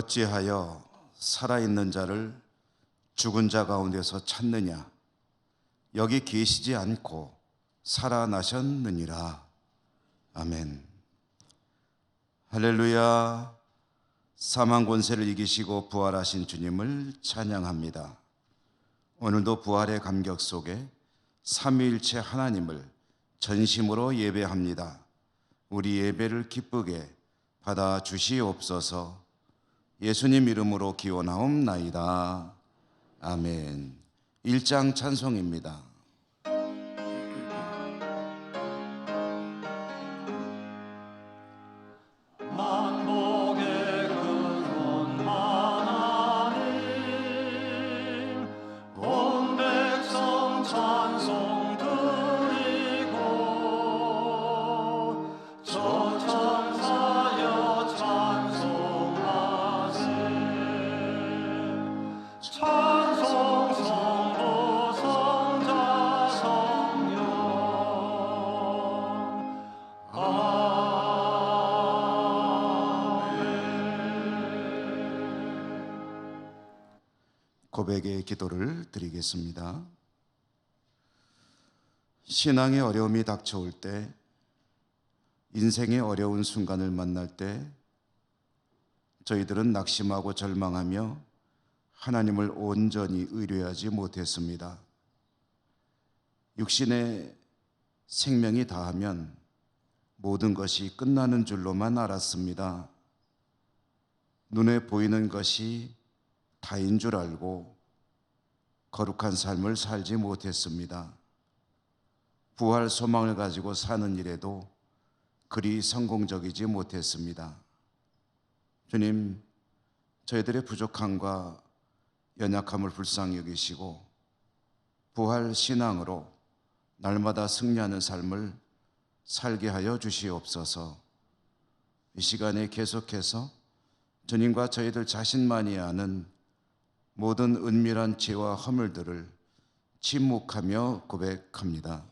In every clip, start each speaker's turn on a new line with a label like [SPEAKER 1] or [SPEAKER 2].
[SPEAKER 1] 어찌하여 살아있는 자를 죽은 자 가운데서 찾느냐? 여기 계시지 않고 살아나셨느니라. 아멘. 할렐루야. 사망 권세를 이기시고 부활하신 주님을 찬양합니다. 오늘도 부활의 감격 속에 삼위일체 하나님을 전심으로 예배합니다. 우리 예배를 기쁘게 받아 주시옵소서. 예수님 이름으로 기원하옵나이다. 아멘. 1장 찬송입니다. 고백의 기도를 드리겠습니다. 신앙의 어려움이 닥쳐올 때, 인생의 어려운 순간을 만날 때 저희들은 낙심하고 절망하며 하나님을 온전히 의뢰하지 못했습니다. 육신의 생명이 다하면 모든 것이 끝나는 줄로만 알았습니다. 눈에 보이는 것이 다인 줄 알고 거룩한 삶을 살지 못했습니다. 부활 소망을 가지고 사는 일에도 그리 성공적이지 못했습니다. 주님, 저희들의 부족함과 연약함을 불쌍히 여기시고 부활 신앙으로 날마다 승리하는 삶을 살게 하여 주시옵소서. 이 시간에 계속해서 주님과 저희들 자신만이 아는 모든 은밀한 죄와 허물들을 침묵하며 고백합니다.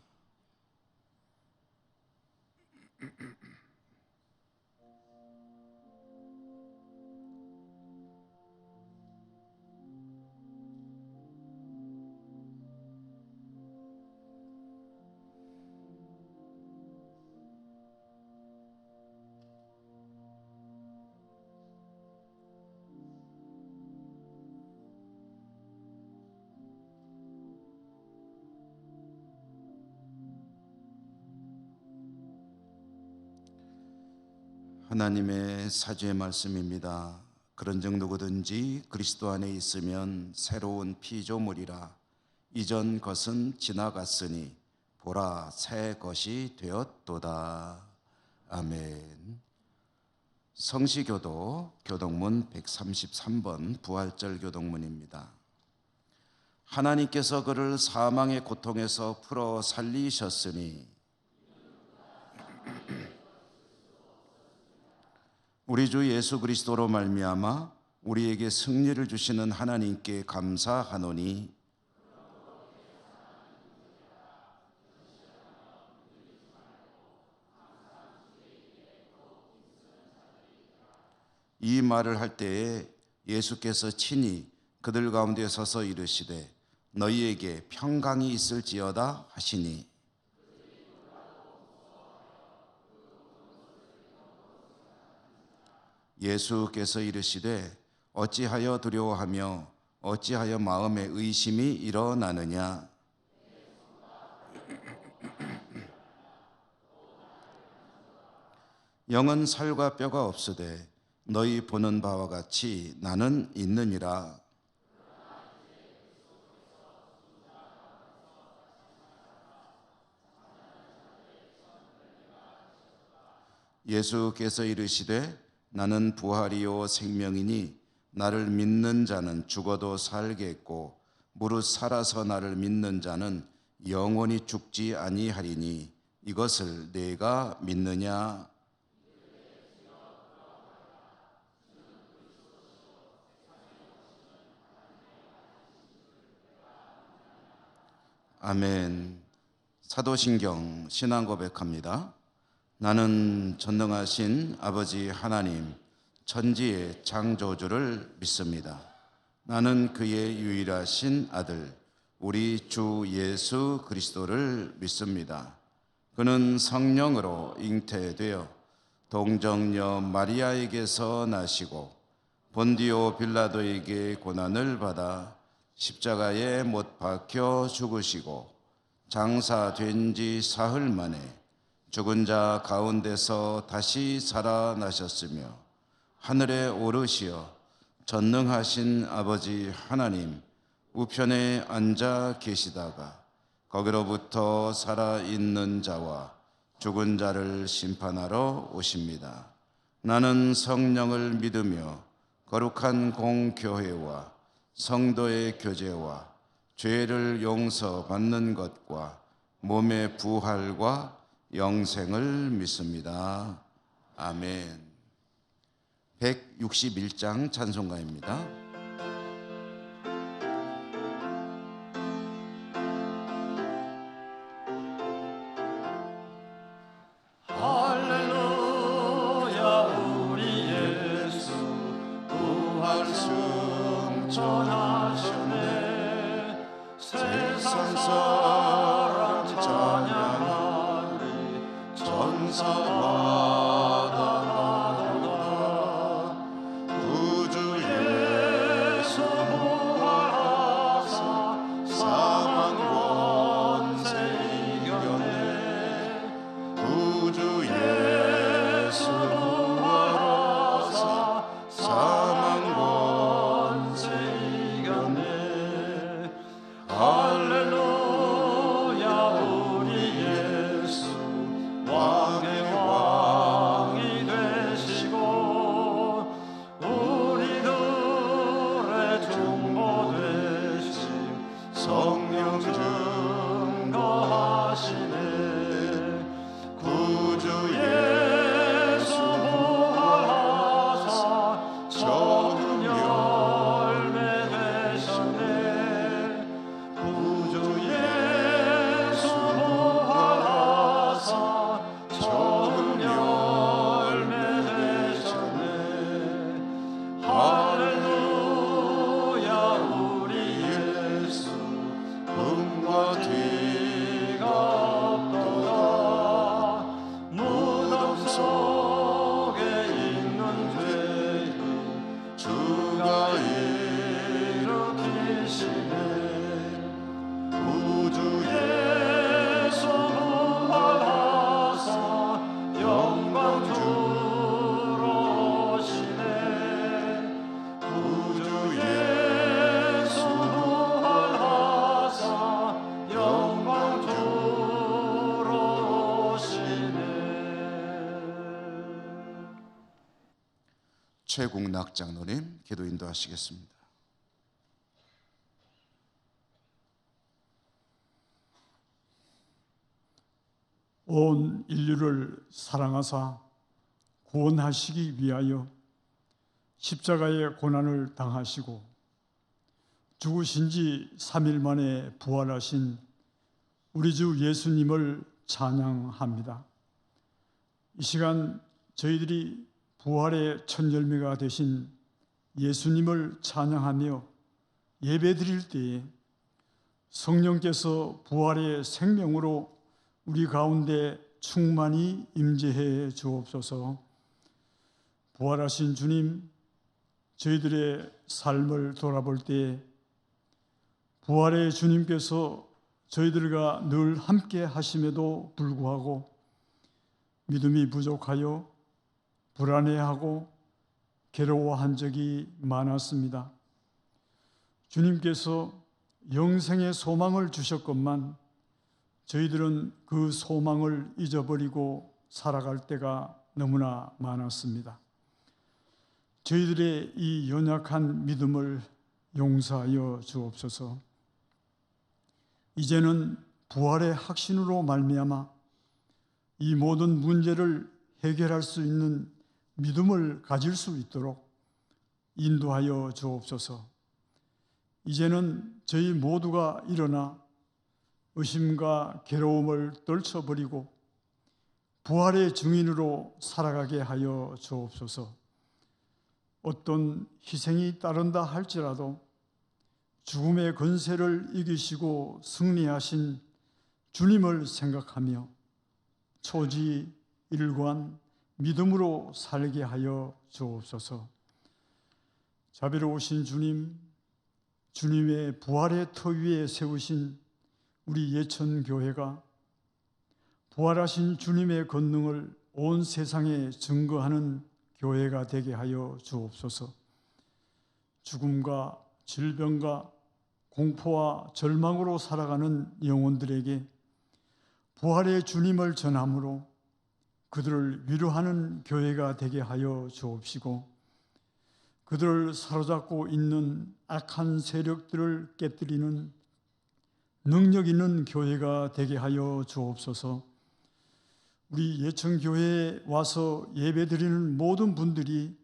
[SPEAKER 1] 하나님의 사주의 말씀입니다. 그런즉 누구든지 그리스도 안에 있으면 새로운 피조물이라. 이전 것은 지나갔으니 보라 새 것이 되었도다. 아멘. 성시교도 교동문 133번 부활절 교동문입니다. 하나님께서 그를 사망의 고통에서 풀어 살리셨으니 우리 주 예수 그리스도로 말미암아 우리에게 승리를 주시는 하나님께 감사하노니 이 말을 할 때에 예수께서 친히 그들 가운데 서서 이르시되 너희에게 평강이 있을지어다 하시니 예수께서 이르시되 어찌하여 두려워하며 어찌하여 마음에 의심이 일어나느냐. 영은 살과 뼈가 없으되 너희 보는 바와 같이 나는 있느니라. 예수께서 이르시되 나는 부활이요 생명이니 나를 믿는 자는 죽어도 살겠고 무릇 살아서 나를 믿는 자는 영원히 죽지 아니하리니 이것을 내가 믿느냐. 아멘. 사도신경 신앙 고백합니다. 나는 전능하신 아버지 하나님, 천지의 창조주를 믿습니다. 나는 그의 유일하신 아들 우리 주 예수 그리스도를 믿습니다. 그는 성령으로 잉태되어 동정녀 마리아에게서 나시고 본디오 빌라도에게 고난을 받아 십자가에 못 박혀 죽으시고 장사된 지 사흘 만에 죽은 자 가운데서 다시 살아나셨으며 하늘에 오르시어 전능하신 아버지 하나님 우편에 앉아 계시다가 거기로부터 살아있는 자와 죽은 자를 심판하러 오십니다. 나는 성령을 믿으며 거룩한 공교회와 성도의 교제와 죄를 용서받는 것과 몸의 부활과 영생을 믿습니다. 아멘. 161장 찬송가입니다. 최국낙 장로님 기도 인도하시겠습니다.
[SPEAKER 2] 온 인류를 사랑하사 구원하시기 위하여 십자가의 고난을 당하시고 죽으신 지 3일 만에 부활하신 우리 주 예수님을 찬양합니다. 이 시간 저희들이 부활의 첫 열매가 되신 예수님을 찬양하며 예배드릴 때에 성령께서 부활의 생명으로 우리 가운데 충만히 임재해 주옵소서. 부활하신 주님, 저희들의 삶을 돌아볼 때 부활의 주님께서 저희들과 늘 함께 하심에도 불구하고 믿음이 부족하여 불안해하고 괴로워한 적이 많았습니다. 주님께서 영생의 소망을 주셨건만 저희들은 그 소망을 잊어버리고 살아갈 때가 너무나 많았습니다. 저희들의 이 연약한 믿음을 용서하여 주옵소서. 이제는 부활의 확신으로 말미암아 이 모든 문제를 해결할 수 있는 믿음을 가질 수 있도록 인도하여 주옵소서. 이제는 저희 모두가 일어나 의심과 괴로움을 떨쳐버리고 부활의 증인으로 살아가게 하여 주옵소서. 어떤 희생이 따른다 할지라도 죽음의 권세를 이기시고 승리하신 주님을 생각하며 초지 일관 믿음으로 살게 하여 주옵소서. 자비로우신 주님, 주님의 부활의 터 위에 세우신 우리 예천교회가 부활하신 주님의 권능을 온 세상에 증거하는 교회가 되게 하여 주옵소서. 죽음과 질병과 공포와 절망으로 살아가는 영혼들에게 부활의 주님을 전함으로 그들을 위로하는 교회가 되게 하여 주옵시고, 그들을 사로잡고 있는 악한 세력들을 깨뜨리는 능력 있는 교회가 되게 하여 주옵소서. 우리 예천교회에 와서 예배드리는 모든 분들이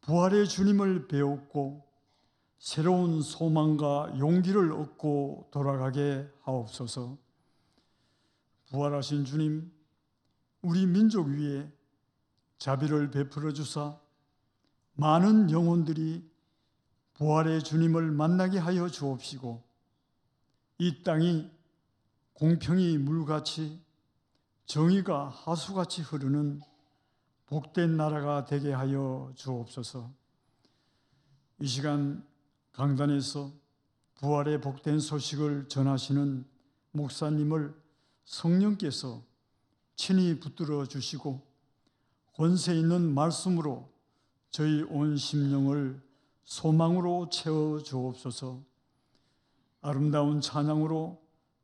[SPEAKER 2] 부활의 주님을 배웠고 새로운 소망과 용기를 얻고 돌아가게 하옵소서. 부활하신 주님, 우리 민족 위에 자비를 베풀어 주사 많은 영혼들이 부활의 주님을 만나게 하여 주옵시고, 이 땅이 공평이 물같이 정의가 하수같이 흐르는 복된 나라가 되게 하여 주옵소서. 이 시간 강단에서 부활의 복된 소식을 전하시는 목사님을 성령께서 친히 붙들어 주시고 권세 있는 말씀으로 저희 온 심령을 소망으로 채워 주옵소서. 아름다운 찬양으로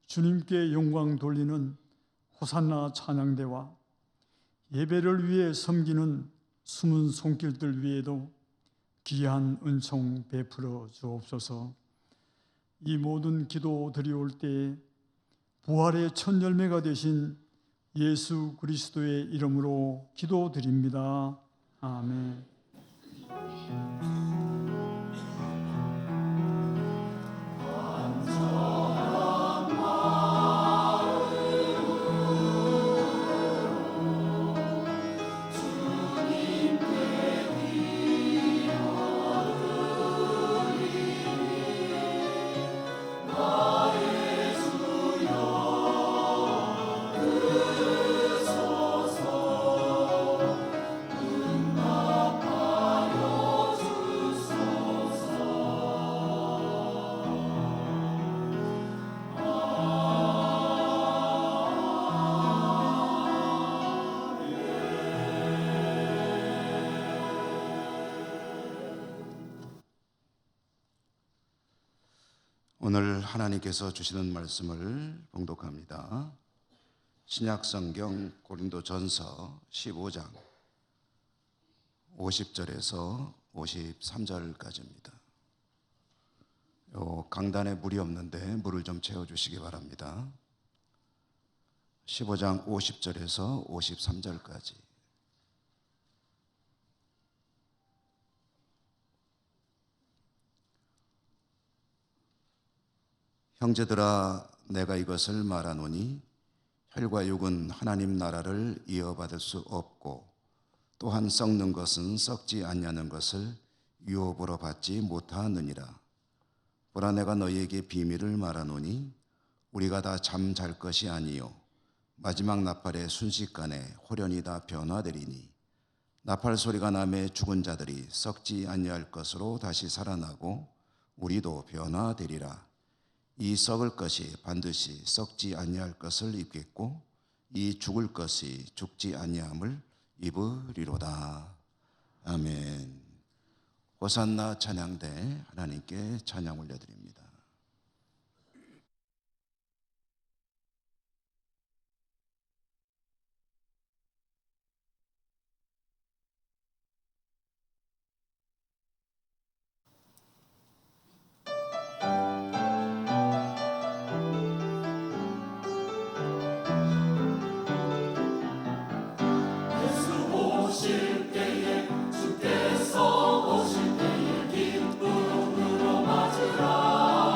[SPEAKER 2] 주님께 영광 돌리는 호산나 찬양대와 예배를 위해 섬기는 숨은 손길들 위에도 귀한 은총 베풀어 주옵소서. 이 모든 기도 드리올 때에 부활의 첫 열매가 되신 예수 그리스도의 이름으로 기도드립니다. 아멘.
[SPEAKER 1] 오늘 하나님께서 주시는 말씀을 봉독합니다. 신약성경 고린도전서 15장 50절에서 53절까지입니다. 강단에 물이 없는데 물을 좀 채워주시기 바랍니다. 15장 50절에서 53절까지. 형제들아, 내가 이것을 말하노니 혈과 육은 하나님 나라를 이어받을 수 없고 또한 썩는 것은 썩지 아니하는 것을 유업으로 받지 못하느니라. 보라, 내가 너희에게 비밀을 말하노니 우리가 다 잠잘 것이 아니요 마지막 나팔의 순식간에 홀연히 다 변화되리니, 나팔 소리가 나매 죽은 자들이 썩지 아니할 것으로 다시 살아나고 우리도 변화되리라. 이 썩을 것이 반드시 썩지 아니할 것을 입겠고 이 죽을 것이 죽지 아니함을 입으리로다. 아멘. 호산나 찬양대 하나님께 찬양 올려드립니다.
[SPEAKER 3] 주께서 오실 때에 기쁨으로 맞으라.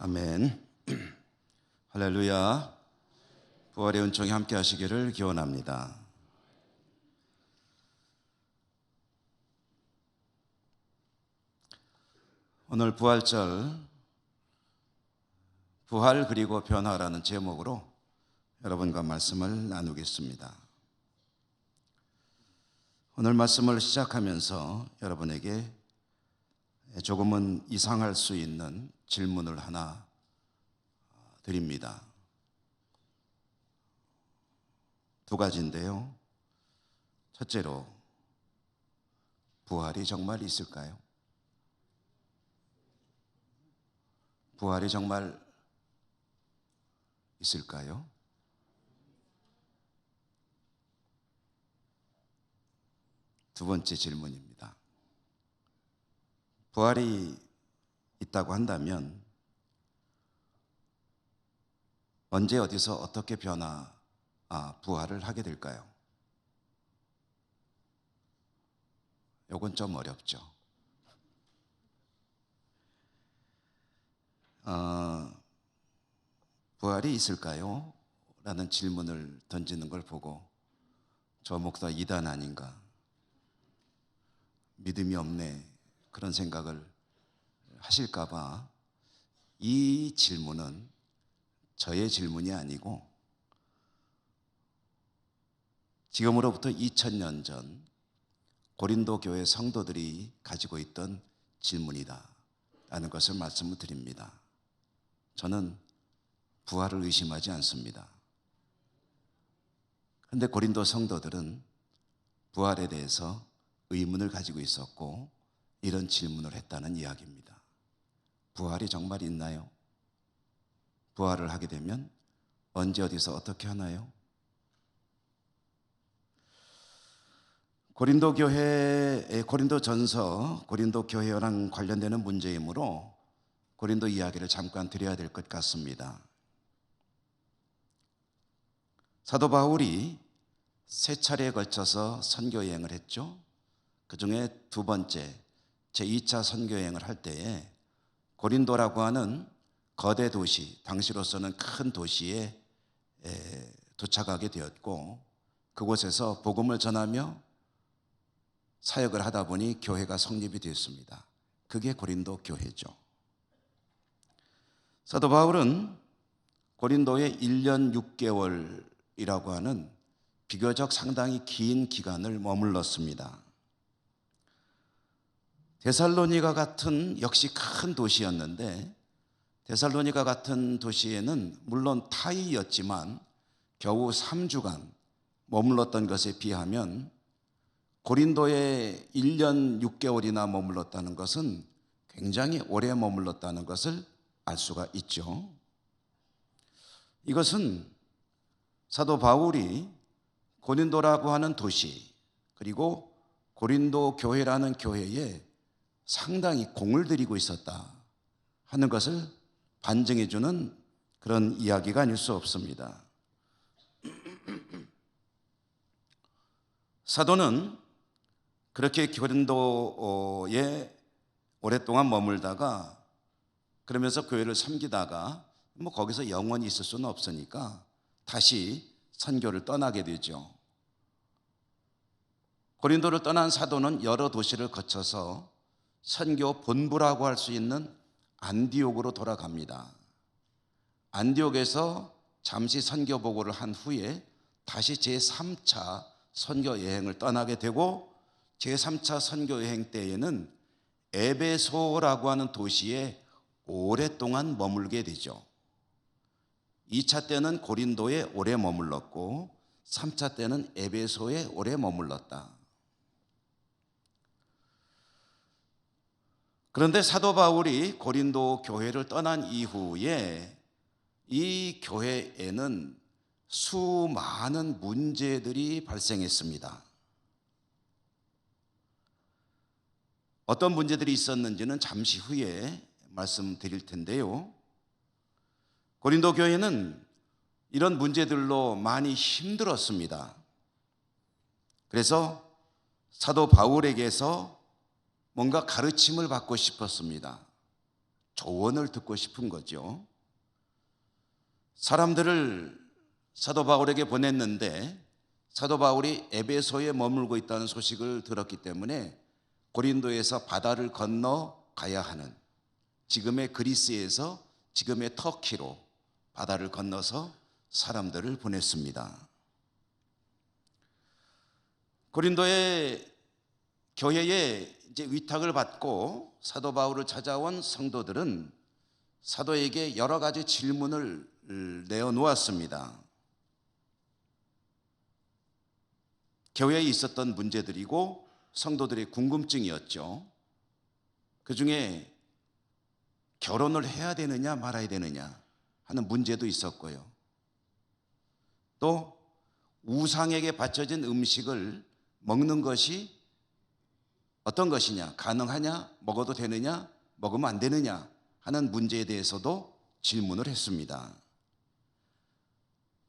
[SPEAKER 1] 아멘. 할렐루야. 부활의 은총이 함께 하시기를 기원합니다. 오늘 부활절 부활 그리고 변화라는 제목으로 여러분과 말씀을 나누겠습니다. 오늘 말씀을 시작하면서 여러분에게 조금은 이상할 수 있는 질문을 하나 드립니다. 두 가지인데요. 첫째로, 부활이 정말 있을까요? 부활이 정말 있을까요? 두 번째 질문입니다. 부활이 있다고 한다면 언제 어디서 어떻게 부활을 하게 될까요? 요건 좀 어렵죠. 부활이 있을까요? 라는 질문을 던지는 걸 보고 저 목사 이단 아닌가, 믿음이 없네, 그런 생각을 하실까 봐 이 질문은 저의 질문이 아니고 지금으로부터 2000년 전 고린도 교회 성도들이 가지고 있던 질문이다 라는 것을 말씀을 드립니다. 저는 부활을 의심하지 않습니다. 그런데 고린도 성도들은 부활에 대해서 의문을 가지고 있었고 이런 질문을 했다는 이야기입니다. 부활이 정말 있나요? 부활을 하게 되면 언제 어디서 어떻게 하나요? 고린도 전서, 고린도 교회랑 관련되는 문제이므로 고린도 이야기를 잠깐 드려야 될 것 같습니다. 사도 바울이 세 차례에 걸쳐서 선교 여행을 했죠. 그 중에 두 번째, 제2차 선교 여행을 할 때에 고린도라고 하는 거대 도시, 당시로서는 큰 도시에 도착하게 되었고 그곳에서 복음을 전하며 사역을 하다 보니 교회가 성립이 되었습니다. 그게 고린도 교회죠. 사도 바울은 고린도에 1년 6개월이라고 하는 비교적 상당히 긴 기간을 머물렀습니다. 데살로니가 같은 역시 큰 도시였는데 데살로니가 같은 도시에는 물론 타이였지만 겨우 3주간 머물렀던 것에 비하면 고린도에 1년 6개월이나 머물렀다는 것은 굉장히 오래 머물렀다는 것을 알 수가 있죠. 이것은 사도 바울이 고린도라고 하는 도시 그리고 고린도 교회라는 교회에 상당히 공을 들이고 있었다 하는 것을 반증해 주는 그런 이야기가 아닐 수 없습니다. 사도는 그렇게 고린도에 오랫동안 머물다가 그러면서 교회를 섬기다가 거기서 영원히 있을 수는 없으니까 다시 선교를 떠나게 되죠. 고린도를 떠난 사도는 여러 도시를 거쳐서 선교 본부라고 할 수 있는 안디옥으로 돌아갑니다. 안디옥에서 잠시 선교 보고를 한 후에 다시 제3차 선교 여행을 떠나게 되고 제3차 선교여행 때에는 에베소라고 하는 도시에 오랫동안 머물게 되죠. 2차 때는 고린도에 오래 머물렀고 3차 때는 에베소에 오래 머물렀다. 그런데 사도 바울이 고린도 교회를 떠난 이후에 이 교회에는 수많은 문제들이 발생했습니다. 어떤 문제들이 있었는지는 잠시 후에 말씀드릴 텐데요. 고린도 교회는 이런 문제들로 많이 힘들었습니다. 그래서 사도 바울에게서 뭔가 가르침을 받고 싶었습니다. 조언을 듣고 싶은 거죠. 사람들을 사도 바울에게 보냈는데 사도 바울이 에베소에 머물고 있다는 소식을 들었기 때문에 고린도에서 바다를 건너 가야 하는, 지금의 그리스에서 지금의 터키로 바다를 건너서 사람들을 보냈습니다. 고린도의 교회에 이제 위탁을 받고 사도 바울을 찾아온 성도들은 사도에게 여러 가지 질문을 내어놓았습니다. 교회에 있었던 문제들이고 성도들의 궁금증이었죠. 그 중에 결혼을 해야 되느냐 말아야 되느냐 하는 문제도 있었고요. 또 우상에게 바쳐진 음식을 먹는 것이 어떤 것이냐, 가능하냐, 먹어도 되느냐, 먹으면 안 되느냐 하는 문제에 대해서도 질문을 했습니다.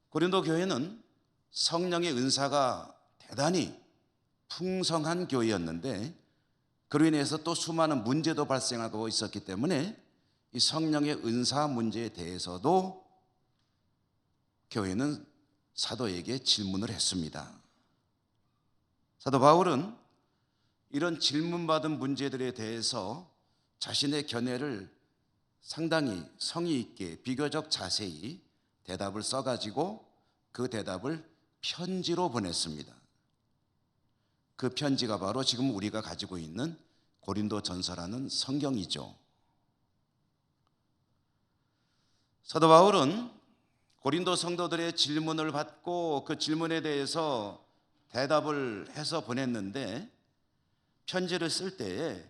[SPEAKER 1] 고린도 교회는 성령의 은사가 대단히 풍성한 교회였는데 그로 인해서 또 수많은 문제도 발생하고 있었기 때문에 이 성령의 은사 문제에 대해서도 교회는 사도에게 질문을 했습니다. 사도 바울은 이런 질문받은 문제들에 대해서 자신의 견해를 상당히 성의 있게 비교적 자세히 대답을 써가지고 그 대답을 편지로 보냈습니다. 그 편지가 바로 지금 우리가 가지고 있는 고린도전서라는 성경이죠. 사도 바울은 고린도 성도들의 질문을 받고 그 질문에 대해서 대답을 해서 보냈는데 편지를 쓸 때에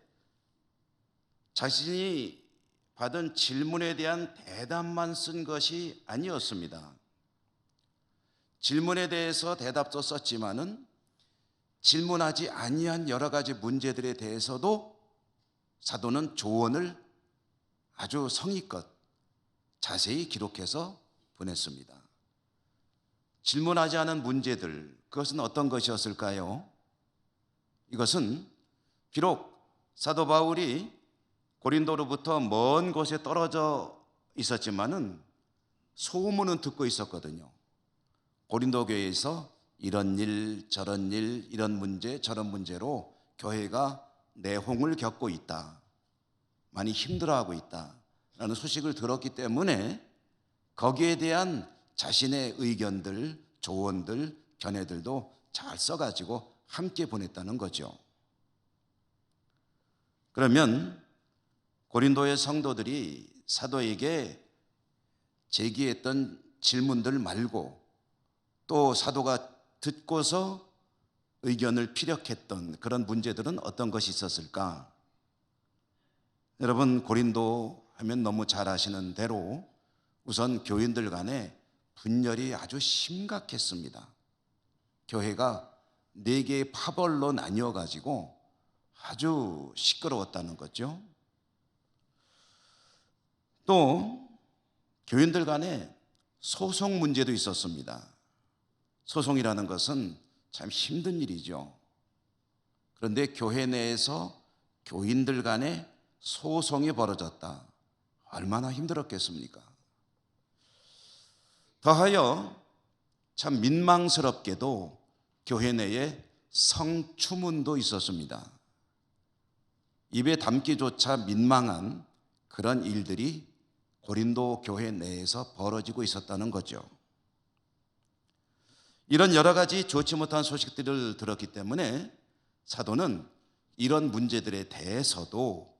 [SPEAKER 1] 자신이 받은 질문에 대한 대답만 쓴 것이 아니었습니다. 질문에 대해서 대답도 썼지만은 질문하지 아니한 여러 가지 문제들에 대해서도 사도는 조언을 아주 성의껏 자세히 기록해서 보냈습니다. 질문하지 않은 문제들, 그것은 어떤 것이었을까요? 이것은 비록 사도 바울이 고린도로부터 먼 곳에 떨어져 있었지만은 소문은 듣고 있었거든요. 고린도 교회에서 이런 일, 저런 일, 이런 문제, 저런 문제로 교회가 내홍을 겪고 있다. 많이 힘들어하고 있다. 라는 소식을 들었기 때문에 거기에 대한 자신의 의견들, 조언들, 견해들도 잘 써가지고 함께 보냈다는 거죠. 그러면 고린도의 성도들이 사도에게 제기했던 질문들 말고 또 사도가 듣고서 의견을 피력했던 그런 문제들은 어떤 것이 있었을까? 여러분, 고린도 하면 너무 잘 아시는 대로 우선 교인들 간에 분열이 아주 심각했습니다. 교회가 4개의 파벌로 나뉘어가지고 아주 시끄러웠다는 거죠. 또 교인들 간에 소송 문제도 있었습니다. 소송이라는 것은 참 힘든 일이죠. 그런데 교회 내에서 교인들 간에 소송이 벌어졌다. 얼마나 힘들었겠습니까? 더하여 참 민망스럽게도 교회 내에 성추문도 있었습니다. 입에 담기조차 민망한 그런 일들이 고린도 교회 내에서 벌어지고 있었다는 거죠. 이런 여러 가지 좋지 못한 소식들을 들었기 때문에 사도는 이런 문제들에 대해서도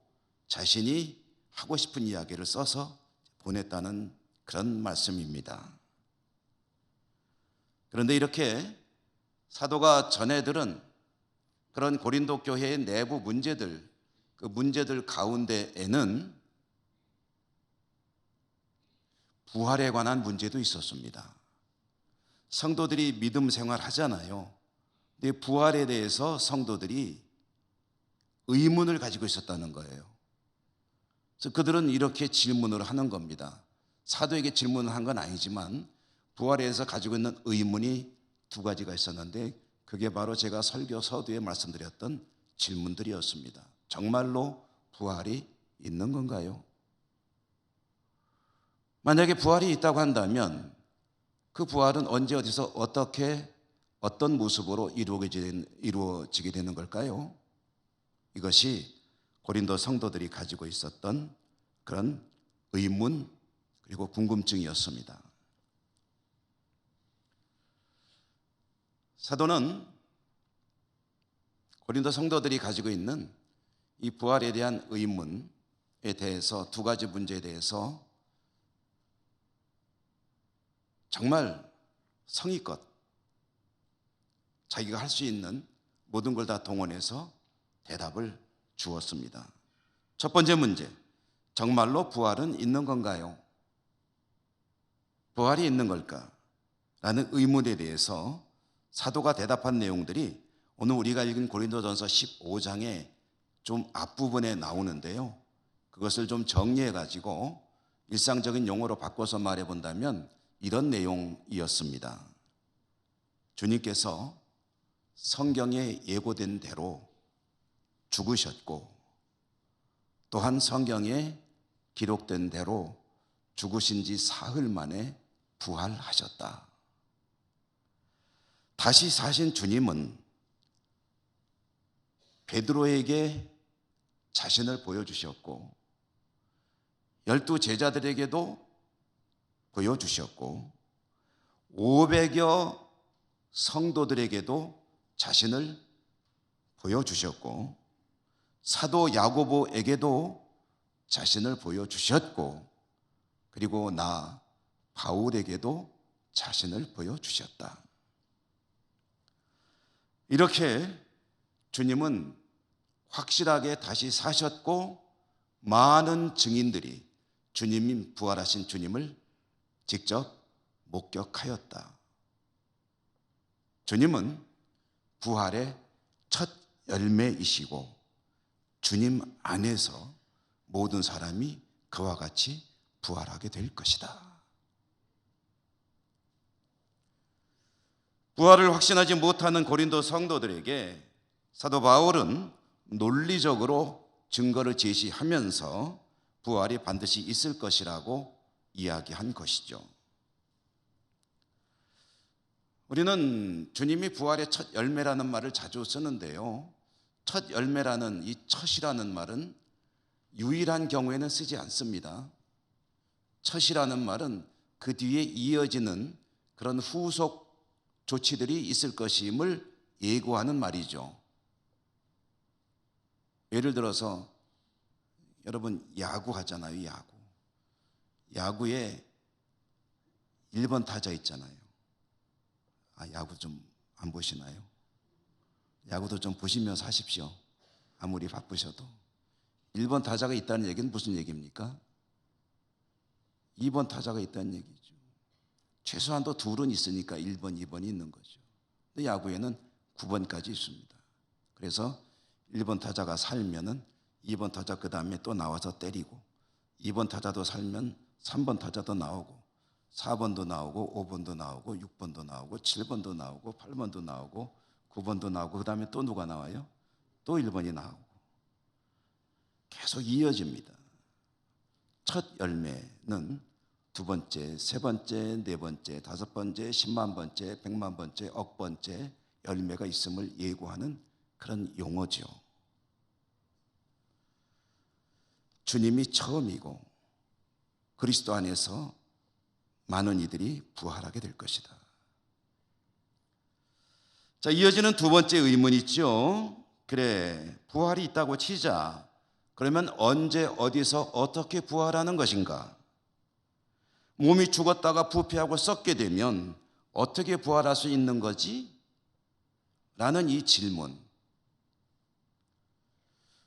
[SPEAKER 1] 자신이 하고 싶은 이야기를 써서 보냈다는 그런 말씀입니다. 그런데 이렇게 사도가 전해들은 그런 고린도 교회의 내부 문제들, 그 문제들 가운데에는 부활에 관한 문제도 있었습니다. 성도들이 믿음 생활 하잖아요. 근데 부활에 대해서 성도들이 의문을 가지고 있었다는 거예요. 그래서 그들은 이렇게 질문을 하는 겁니다. 사도에게 질문을 한 건 아니지만 부활에 대해서 가지고 있는 의문이 두 가지가 있었는데 그게 바로 제가 설교 서두에 말씀드렸던 질문들이었습니다. 정말로 부활이 있는 건가요? 만약에 부활이 있다고 한다면 그 부활은 언제 어디서 어떻게 어떤 모습으로 이루어지게 되는 걸까요? 이것이 고린도 성도들이 가지고 있었던 그런 의문 그리고 궁금증이었습니다. 사도는 고린도 성도들이 가지고 있는 이 부활에 대한 의문에 대해서 두 가지 문제에 대해서 정말 성의껏 자기가 할 수 있는 모든 걸 다 동원해서 대답을 주었습니다. 첫 번째 문제, 정말로 부활은 있는 건가요? 부활이 있는 걸까? 라는 의문에 대해서 사도가 대답한 내용들이 오늘 우리가 읽은 고린도전서 15장의 좀 앞부분에 나오는데요. 그것을 좀 정리해 가지고 일상적인 용어로 바꿔서 말해 본다면 이런 내용이었습니다. 주님께서 성경에 예고된 대로 죽으셨고 또한 성경에 기록된 대로 죽으신 지 사흘 만에 부활하셨다. 다시 사신 주님은 베드로에게 자신을 보여주셨고 12 제자들에게도 보여주셨고 500여 성도들에게도 자신을 보여주셨고 사도 야고보에게도 자신을 보여주셨고 그리고 나 바울에게도 자신을 보여주셨다. 이렇게 주님은 확실하게 다시 사셨고 많은 증인들이 주님이 부활하신 주님을 직접 목격하였다. 주님은 부활의 첫 열매이시고 주님 안에서 모든 사람이 그와 같이 부활하게 될 것이다. 부활을 확신하지 못하는 고린도 성도들에게 사도 바울은 논리적으로 증거를 제시하면서 부활이 반드시 있을 것이라고 이야기한 것이죠. 우리는 주님이 부활의 첫 열매라는 말을 자주 쓰는데요. 첫 열매라는 이 첫이라는 말은 유일한 경우에는 쓰지 않습니다. 첫이라는 말은 그 뒤에 이어지는 그런 후속 조치들이 있을 것임을 예고하는 말이죠. 예를 들어서 여러분 야구 하잖아요. 야구에 1번 타자 있잖아요. 야구 좀 안 보시나요? 야구도 좀 보시면서 하십시오. 아무리 바쁘셔도 1번 타자가 있다는 얘기는 무슨 얘기입니까? 2번 타자가 있다는 얘기죠. 최소한도 둘은 있으니까 1번, 2번이 있는 거죠. 근데 야구에는 9번까지 있습니다. 그래서 1번 타자가 살면은 2번 타자 그 다음에 또 나와서 때리고 2번 타자도 살면 3번 타자도 나오고 4번도 나오고 5번도 나오고 6번도 나오고 7번도 나오고 8번도 나오고 9번도 나오고 그 다음에 또 누가 나와요? 또 1번이 나오고 계속 이어집니다. 첫 열매는 두 번째, 세 번째, 네 번째, 다섯 번째, 10만 번째, 100만 번째, 억 번째 열매가 있음을 예고하는 그런 용어죠. 주님이 처음이고 그리스도 안에서 많은 이들이 부활하게 될 것이다. 자, 이어지는 두 번째 의문이 있죠. 그래, 부활이 있다고 치자. 그러면 언제 어디서 어떻게 부활하는 것인가? 몸이 죽었다가 부패하고 썩게 되면 어떻게 부활할 수 있는 거지? 라는 이 질문.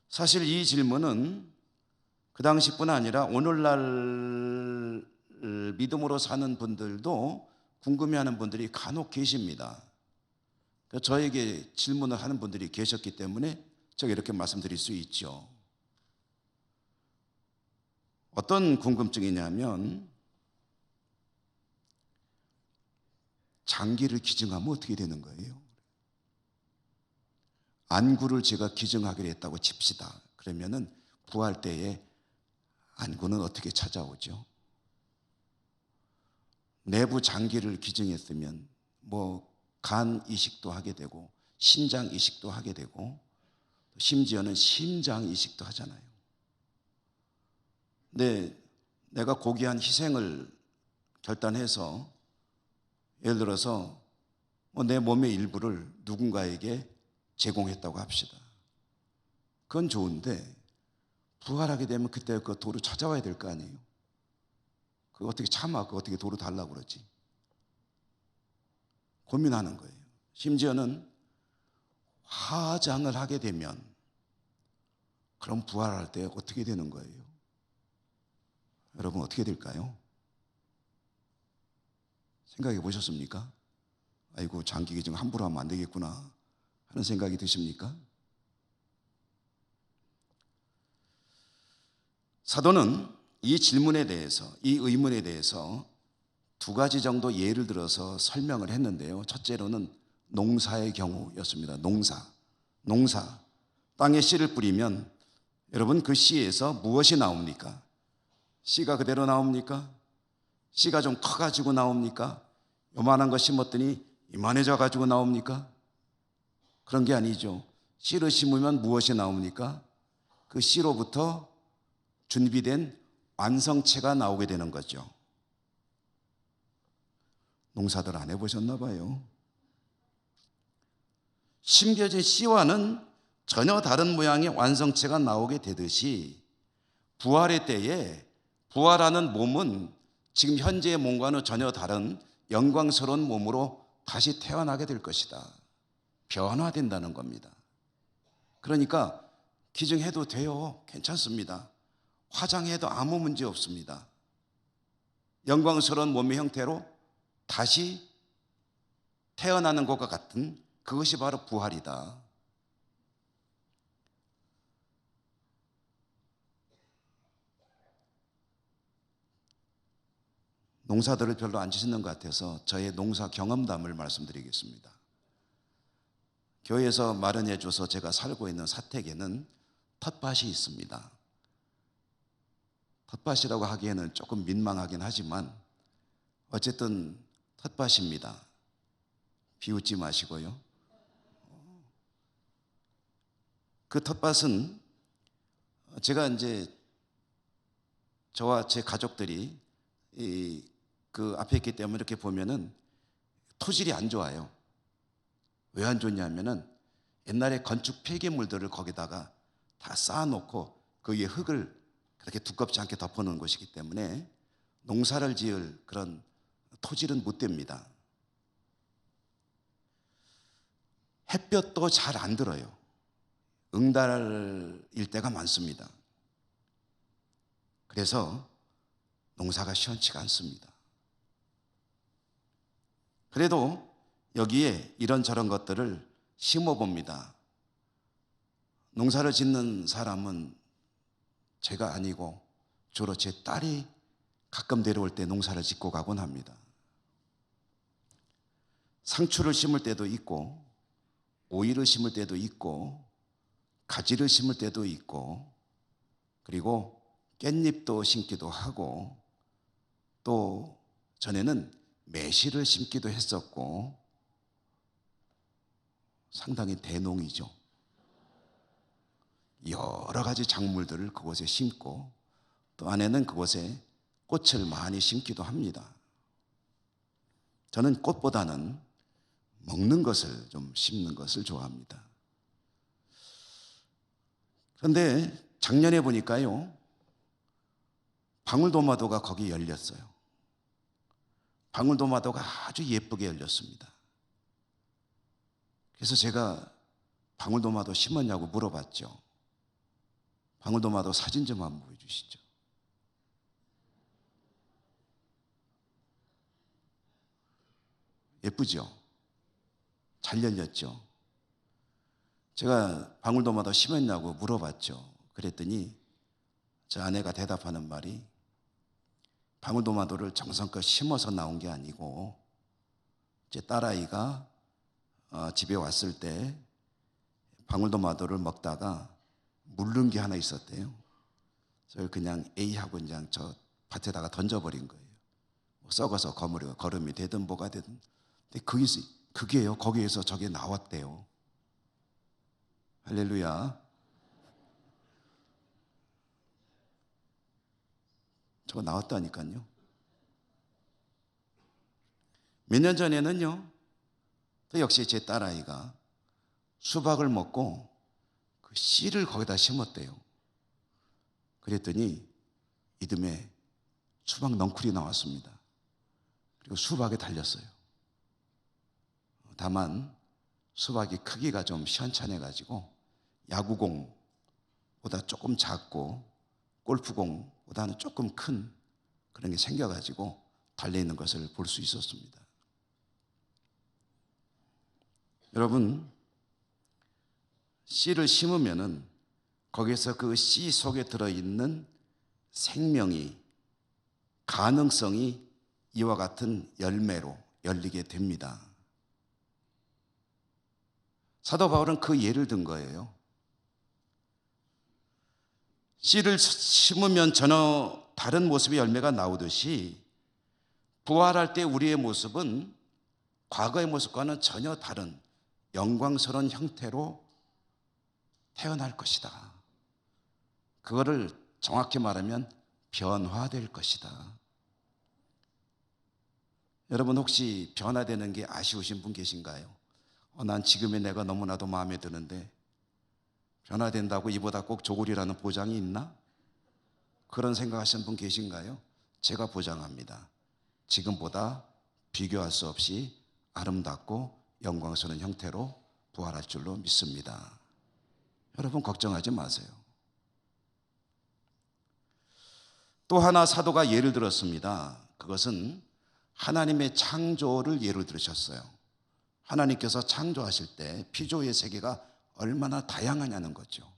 [SPEAKER 1] 사실 이 질문은 그 당시뿐 아니라 오늘날 믿음으로 사는 분들도 궁금해하는 분들이 간혹 계십니다. 저에게 질문을 하는 분들이 계셨기 때문에 제가 이렇게 말씀드릴 수 있죠. 어떤 궁금증이냐면, 장기를 기증하면 어떻게 되는 거예요? 안구를 제가 기증하기로 했다고 칩시다. 그러면은 부활 때에 안구는 어떻게 찾아오죠? 내부 장기를 기증했으면 간 이식도 하게 되고 신장 이식도 하게 되고 심지어는 심장 이식도 하잖아요. 근데 내가 고귀한 희생을 결단해서 예를 들어서 내 몸의 일부를 누군가에게 제공했다고 합시다. 그건 좋은데 부활하게 되면 그때 그 도로 찾아와야 될 거 아니에요. 그거 어떻게 참아? 그거 어떻게 도로 달라고 그러지? 고민하는 거예요. 심지어는 화장을 하게 되면 그럼 부활할 때 어떻게 되는 거예요? 여러분 어떻게 될까요? 생각해 보셨습니까? 아이고, 장기 기증 함부로 하면 안 되겠구나 하는 생각이 드십니까? 사도는 이 질문에 대해서, 이 의문에 대해서 두 가지 정도 예를 들어서 설명을 했는데요. 첫째로는 농사의 경우였습니다. 농사. 땅에 씨를 뿌리면 여러분 그 씨에서 무엇이 나옵니까? 씨가 그대로 나옵니까? 씨가 좀 커가지고 나옵니까? 요만한 거 심었더니 이만해져 가지고 나옵니까? 그런 게 아니죠. 씨를 심으면 무엇이 나옵니까? 그 씨로부터 준비된 완성체가 나오게 되는 거죠. 농사들 안 해보셨나 봐요. 심겨진 씨와는 전혀 다른 모양의 완성체가 나오게 되듯이 부활의 때에 부활하는 몸은 지금 현재의 몸과는 전혀 다른 영광스러운 몸으로 다시 태어나게 될 것이다. 변화된다는 겁니다. 그러니까 기증해도 돼요. 괜찮습니다. 화장해도 아무 문제 없습니다. 영광스러운 몸의 형태로 다시 태어나는 것과 같은 그것이 바로 부활이다. 농사들을 별로 안 지시는 것 같아서 저의 농사 경험담을 말씀드리겠습니다. 교회에서 마련해 줘서 제가 살고 있는 사택에는 텃밭이 있습니다. 텃밭이라고 하기에는 조금 민망하긴 하지만 어쨌든 텃밭입니다. 비웃지 마시고요. 그 텃밭은 제가 이제 저와 제 가족들이 그 앞에 있기 때문에 이렇게 보면은 토질이 안 좋아요. 왜 안 좋냐면은 옛날에 건축 폐기물들을 거기다가 다 쌓아놓고 그 위에 흙을 그렇게 두껍지 않게 덮어놓은 것이기 때문에 농사를 지을 그런 토질은 못 됩니다. 햇볕도 잘 안 들어요. 응달일 때가 많습니다. 그래서 농사가 시원치가 않습니다. 그래도 여기에 이런저런 것들을 심어봅니다. 농사를 짓는 사람은 제가 아니고 주로 제 딸이 가끔 데려올 때 농사를 짓고 가곤 합니다. 상추를 심을 때도 있고 오이를 심을 때도 있고 가지를 심을 때도 있고 그리고 깻잎도 심기도 하고 또 전에는 매실을 심기도 했었고 상당히 대농이죠. 여러 가지 작물들을 그곳에 심고 또 안에는 그곳에 꽃을 많이 심기도 합니다. 저는 꽃보다는 먹는 것을 좀 심는 것을 좋아합니다. 그런데 작년에 보니까요, 방울토마토가 거기 열렸어요. 방울토마토가 아주 예쁘게 열렸습니다. 그래서 제가 방울토마토 심었냐고 물어봤죠. 방울토마토 사진 좀 한번 보여주시죠. 예쁘죠? 잘 열렸죠? 제가 방울토마토 심었냐고 물어봤죠. 그랬더니 제 아내가 대답하는 말이, 방울토마토를 정성껏 심어서 나온 게 아니고 제 딸아이가 집에 왔을 때 방울토마토를 먹다가 물른 게 하나 있었대요. 그래서 그냥 A하고 그냥 저 밭에다가 던져버린 거예요. 썩어서 거름이 되든 뭐가 되든. 근데 그게요, 거기에서 저게 나왔대요. 할렐루야. 저거 나왔다니까요. 몇 년 전에는요, 또 역시 제 딸아이가 수박을 먹고 그 씨를 거기다 심었대요. 그랬더니 이듬해 수박 넝쿨이 나왔습니다. 그리고 수박에 달렸어요. 다만 수박이 크기가 좀 시원찮아가지고 야구공보다 조금 작고 골프공보다는 조금 큰 그런 게 생겨가지고 달려있는 것을 볼 수 있었습니다. 여러분, 씨를 심으면은 거기서 그 씨 속에 들어있는 생명이, 가능성이 이와 같은 열매로 열리게 됩니다. 사도 바울은 그 예를 든 거예요. 씨를 심으면 전혀 다른 모습의 열매가 나오듯이 부활할 때 우리의 모습은 과거의 모습과는 전혀 다른 영광스러운 형태로 태어날 것이다. 그거를 정확히 말하면 변화될 것이다. 여러분, 혹시 변화되는 게 아쉬우신 분 계신가요? 난 지금의 내가 너무나도 마음에 드는데 변화된다고 이보다 꼭 좋으리라는 보장이 있나? 그런 생각하시는 분 계신가요? 제가 보장합니다. 지금보다 비교할 수 없이 아름답고 영광스러운 형태로 부활할 줄로 믿습니다. 여러분, 걱정하지 마세요. 또 하나 사도가 예를 들었습니다. 그것은 하나님의 창조를 예를 들으셨어요. 하나님께서 창조하실 때 피조의 세계가 얼마나 다양하냐는 거죠.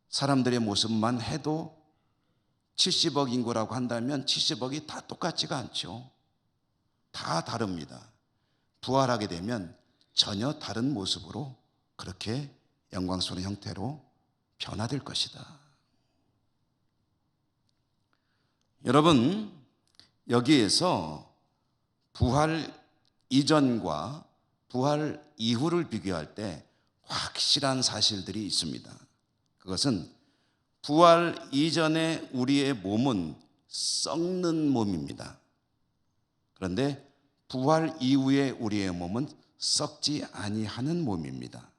[SPEAKER 1] 사람들의 모습만 해도 70억 인구라고 한다면 70억이 다 똑같지가 않죠. 다 다릅니다. 부활하게 되면 전혀 다른 모습으로 그렇게 영광스러운 형태로 변화될 것이다. 여러분, 여기에서 부활 이전과 부활 이후를 비교할 때 확실한 사실들이 있습니다. 그것은 부활 이전에 우리의 몸은 썩는 몸입니다. 그런데 부활 이후에 우리의 몸은 썩지 아니하는 몸입니다.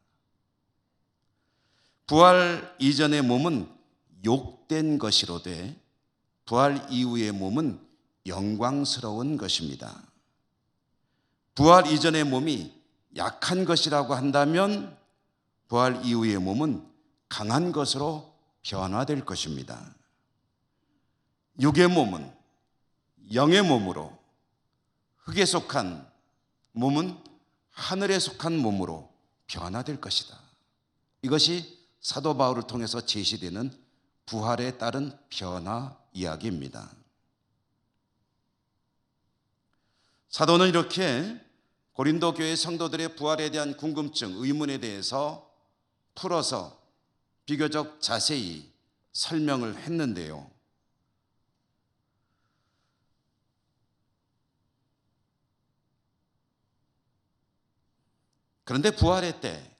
[SPEAKER 1] 부활 이전의 몸은 욕된 것이로되 부활 이후의 몸은 영광스러운 것입니다. 부활 이전의 몸이 약한 것이라고 한다면 부활 이후의 몸은 강한 것으로 변화될 것입니다. 육의 몸은 영의 몸으로, 흙에 속한 몸은 하늘에 속한 몸으로 변화될 것이다. 이것이 사도 바울을 통해서 제시되는 부활에 따른 변화 이야기입니다. 사도는 이렇게 고린도 교회 성도들의 부활에 대한 궁금증, 의문에 대해서 풀어서 비교적 자세히 설명을 했는데요. 그런데 부활의 때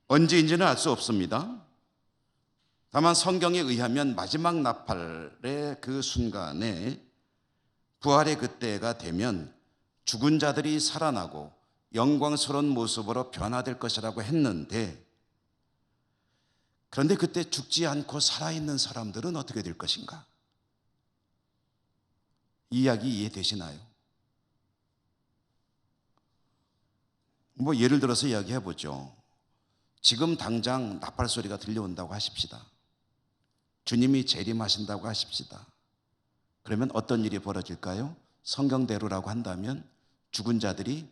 [SPEAKER 1] 언제인지는 알 수 없습니다. 다만 성경에 의하면 마지막 나팔의 그 순간에 부활의 그때가 되면 죽은 자들이 살아나고 영광스러운 모습으로 변화될 것이라고 했는데 그런데 그때 죽지 않고 살아있는 사람들은 어떻게 될 것인가? 이 이야기 이해되시나요? 예를 들어서 이야기해 보죠. 지금 당장 나팔 소리가 들려온다고 하십시다. 주님이 재림하신다고 하십시다. 그러면 어떤 일이 벌어질까요? 성경대로라고 한다면 죽은 자들이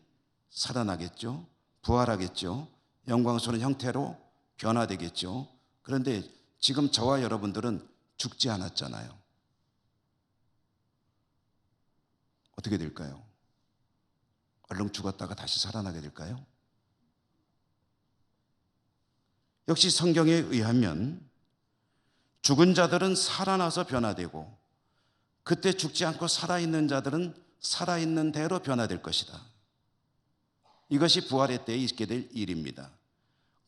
[SPEAKER 1] 살아나겠죠. 부활하겠죠. 영광스러운 형태로 변화되겠죠. 그런데 지금 저와 여러분들은 죽지 않았잖아요. 어떻게 될까요? 얼른 죽었다가 다시 살아나게 될까요? 역시 성경에 의하면 죽은 자들은 살아나서 변화되고 그때 죽지 않고 살아있는 자들은 살아있는 대로 변화될 것이다. 이것이 부활의 때에 있게 될 일입니다.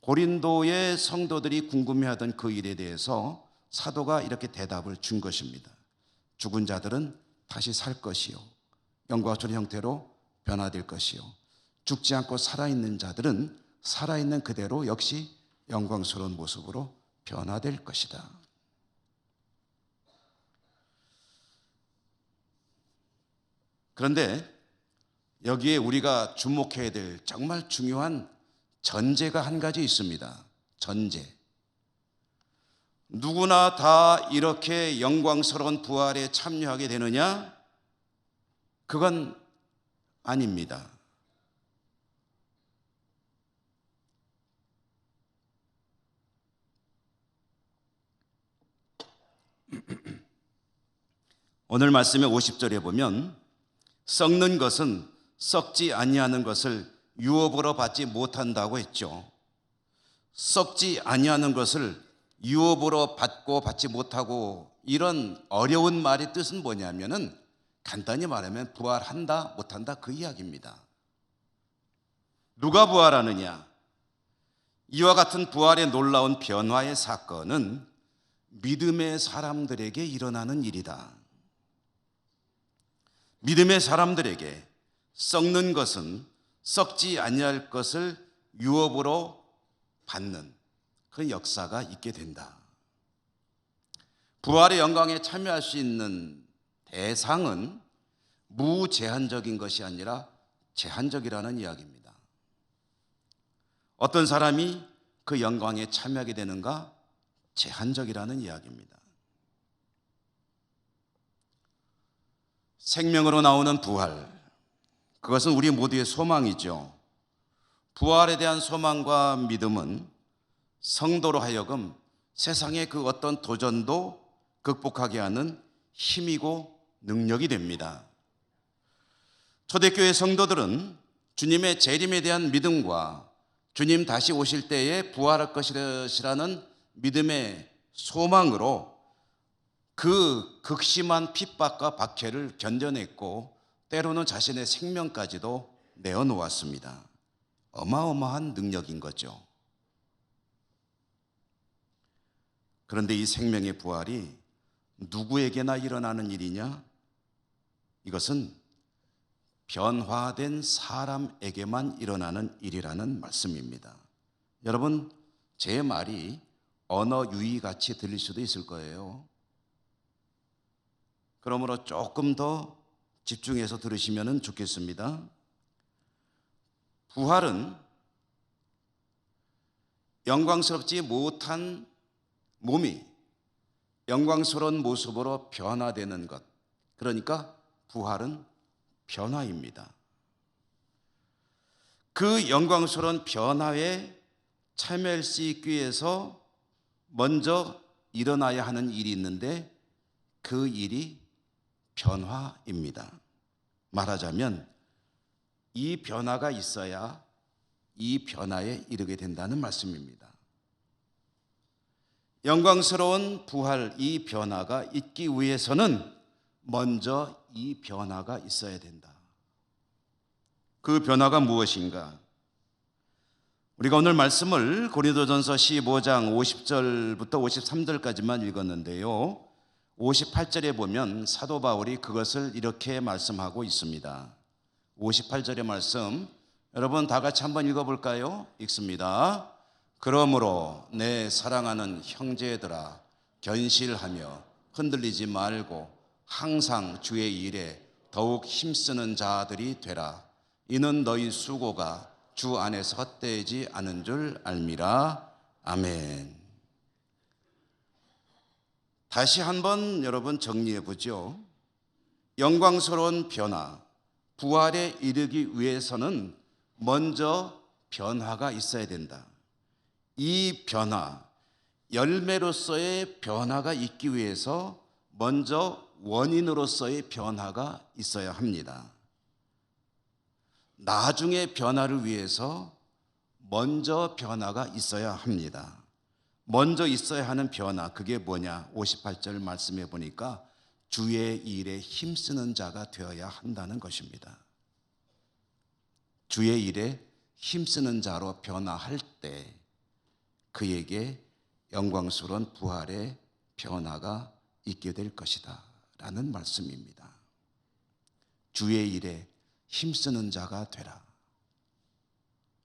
[SPEAKER 1] 고린도의 성도들이 궁금해하던 그 일에 대해서 사도가 이렇게 대답을 준 것입니다. 죽은 자들은 다시 살 것이요 영광스러운 형태로 변화될 것이요 죽지 않고 살아있는 자들은 살아있는 그대로 역시 영광스러운 모습으로 변화될 것이다. 그런데 여기에 우리가 주목해야 될 정말 중요한 전제가 한 가지 있습니다. 전제. 누구나 다 이렇게 영광스러운 부활에 참여하게 되느냐? 그건 아닙니다. 오늘 말씀의 50절에 보면 썩는 것은 썩지 아니하는 것을 유업으로 받지 못한다고 했죠. 썩지 아니하는 것을 유업으로 받고 받지 못하고 이런 어려운 말의 뜻은 뭐냐면은 간단히 말하면 부활한다 못한다 그 이야기입니다. 누가 부활하느냐? 이와 같은 부활의 놀라운 변화의 사건은 믿음의 사람들에게 일어나는 일이다. 믿음의 사람들에게 썩는 것은 썩지 아니할 것을 유업으로 받는 그 역사가 있게 된다. 부활의 영광에 참여할 수 있는 대상은 무제한적인 것이 아니라 제한적이라는 이야기입니다. 어떤 사람이 그 영광에 참여하게 되는가? 제한적이라는 이야기입니다. 생명으로 나오는 부활, 그것은 우리 모두의 소망이죠. 부활에 대한 소망과 믿음은 성도로 하여금 세상의 그 어떤 도전도 극복하게 하는 힘이고 능력이 됩니다. 초대교회 성도들은 주님의 재림에 대한 믿음과 주님 다시 오실 때에 부활할 것이라는 믿음의 소망으로 그 극심한 핍박과 박해를 견뎌냈고 때로는 자신의 생명까지도 내어놓았습니다. 어마어마한 능력인 거죠. 그런데 이 생명의 부활이 누구에게나 일어나는 일이냐? 이것은 변화된 사람에게만 일어나는 일이라는 말씀입니다. 여러분, 제 말이 언어 유희같이 들릴 수도 있을 거예요. 그러므로 조금 더 집중해서 들으시면 좋겠습니다. 부활은 영광스럽지 못한 몸이 영광스러운 모습으로 변화되는 것. 그러니까 부활은 변화입니다. 그 영광스러운 변화에 참여할 수 있기 위해서 먼저 일어나야 하는 일이 있는데 그 일이 변화입니다. 말하자면 이 변화가 있어야 이 변화에 이르게 된다는 말씀입니다. 영광스러운 부활, 이 변화가 있기 위해서는 먼저 이 변화가 있어야 된다. 그 변화가 무엇인가? 우리가 오늘 말씀을 고린도전서 15장 50절부터 53절까지만 읽었는데요. 58절에 보면 사도 바울이 그것을 이렇게 말씀하고 있습니다. 58절의 말씀, 여러분 다 같이 한번 읽어볼까요? 읽습니다. 그러므로 내 사랑하는 형제들아, 견실하며 흔들리지 말고 항상 주의 일에 더욱 힘쓰는 자들이 되라. 이는 너희 수고가 주 안에서 헛되지 않은 줄 알미라. 아멘. 다시 한번 여러분 정리해 보죠. 영광스러운 변화, 부활에 이르기 위해서는 먼저 변화가 있어야 된다. 이 변화, 열매로서의 변화가 있기 위해서 먼저 원인으로서의 변화가 있어야 합니다. 나중에 변화를 위해서 먼저 변화가 있어야 합니다. 먼저 있어야 하는 변화, 그게 뭐냐? 58절 말씀해 보니까 주의 일에 힘쓰는 자가 되어야 한다는 것입니다. 주의 일에 힘쓰는 자로 변화할 때 그에게 영광스러운 부활의 변화가 있게 될 것이다 라는 말씀입니다. 주의 일에 힘쓰는 자가 되라.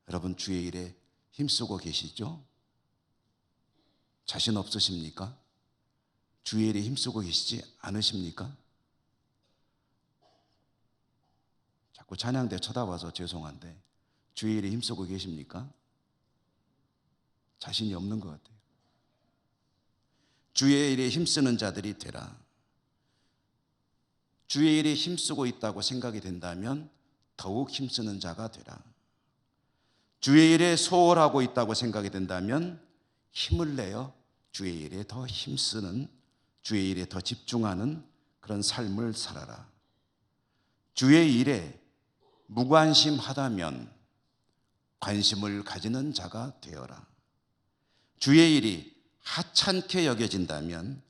[SPEAKER 1] 여러분, 주의 일에 힘쓰고 계시죠? 자신 없으십니까? 주의 일에 힘쓰고 계시지 않으십니까? 자꾸 찬양대 쳐다봐서 죄송한데 주의 일에 힘쓰고 계십니까? 자신이 없는 것 같아요. 주의 일에 힘쓰는 자들이 되라. 주의 일에 힘쓰고 있다고 생각이 된다면 더욱 힘쓰는 자가 되라. 주의 일에 소홀하고 있다고 생각이 된다면 힘을 내어 주의 일에 더 힘쓰는, 주의 일에 더 집중하는 그런 삶을 살아라. 주의 일에 무관심하다면 관심을 가지는 자가 되어라. 주의 일이 하찮게 여겨진다면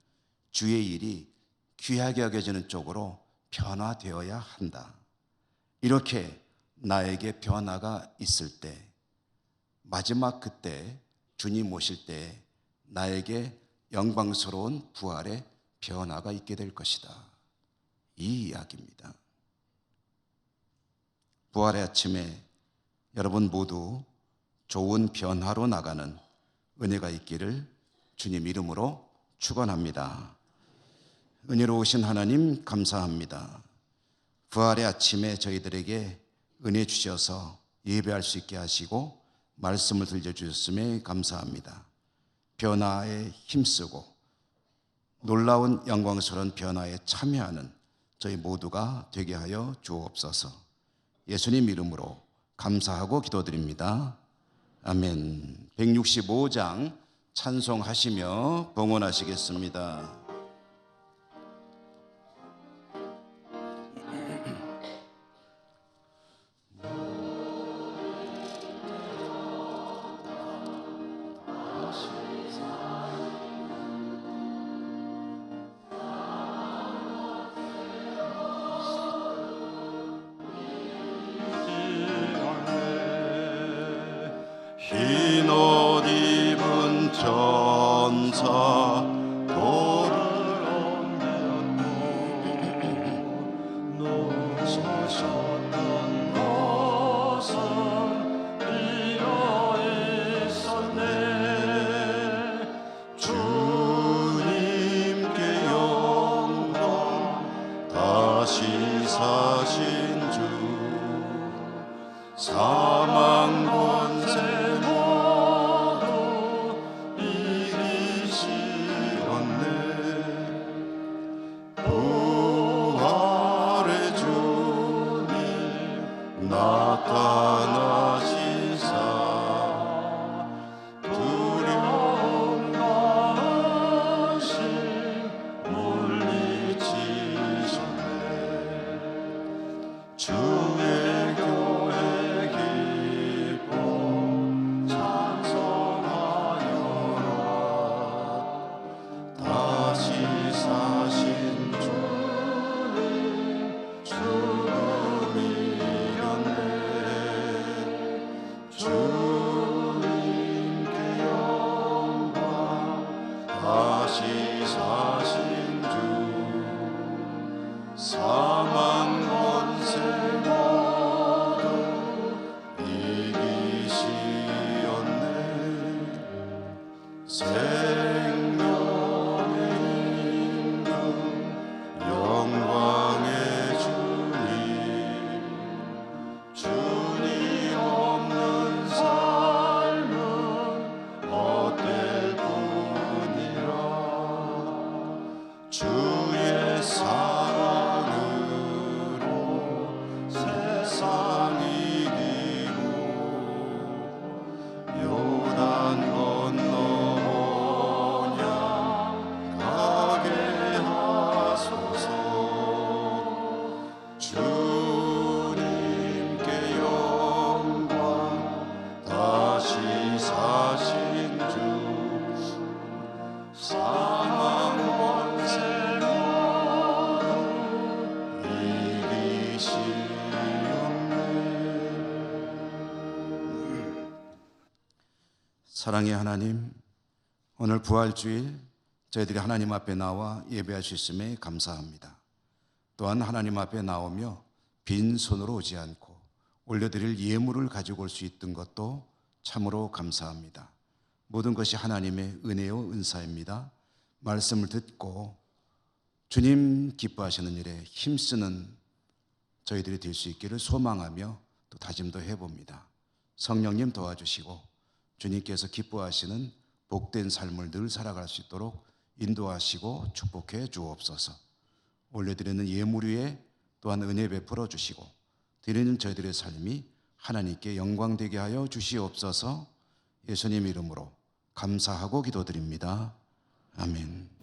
[SPEAKER 1] 주의 일이 귀하게 여겨지는 쪽으로 변화되어야 한다. 이렇게 나에게 변화가 있을 때, 마지막 그때 주님 오실 때 나에게 영광스러운 부활의 변화가 있게 될 것이다. 이 이야기입니다. 부활의 아침에 여러분 모두 좋은 변화로 나가는 은혜가 있기를 주님 이름으로 축원합니다. 은혜로우신 하나님 감사합니다. 부활의 아침에 저희들에게 은혜 주셔서 예배할 수 있게 하시고 말씀을 들려주셨음에 감사합니다. 변화에 힘쓰고 놀라운 영광스러운 변화에 참여하는 저희 모두가 되게 하여 주옵소서. 예수님 이름으로 감사하고 기도드립니다. 아멘. 165장 찬송하시며 봉헌하시겠습니다. 흰 옷 입은 천사 돌을 옮겼고 놓으셨던 곳은 비어 있었네. 주님께 영광 다시 사신 주 사망 권세 모두 이기시었네. 부활의 주님 나타나시사 두려움과 의심 물리치셨네. 주의 교회 기뻐 찬송하여라. 다시 사신 주님 죽음 이겼네. 주님께 영광 다시 사신 주 사망 권세 모두 이기시었네. 생명의 임금 영광의 주님 없는 삶은 헛될 뿐이라 주의 사랑으로 세상 이기고 요단 건너보냐 가게 하소서 주님께 영광 다시 사신 주 사망 권세 모두 이기시옵네. 사랑의 하나님, 오늘 부활주일 저희들이 하나님 앞에 나와 예배할 수 있음에 감사합니다. 또한 하나님 앞에 나오며 빈손으로 오지 않고 올려드릴 예물을 가지고 올 수 있던 것도 참으로 감사합니다. 모든 것이 하나님의 은혜요 은사입니다. 말씀을 듣고 주님 기뻐하시는 일에 힘쓰는 저희들이 될 수 있기를 소망하며 또 다짐도 해봅니다. 성령님 도와주시고 주님께서 기뻐하시는 복된 삶을 늘 살아갈 수 있도록 인도하시고 축복해 주옵소서. 올려드리는 예물 위에 또한 은혜 베풀어 주시고 드리는 저희들의 삶이 하나님께 영광되게 하여 주시옵소서. 예수님 이름으로 감사하고 기도드립니다. 아멘.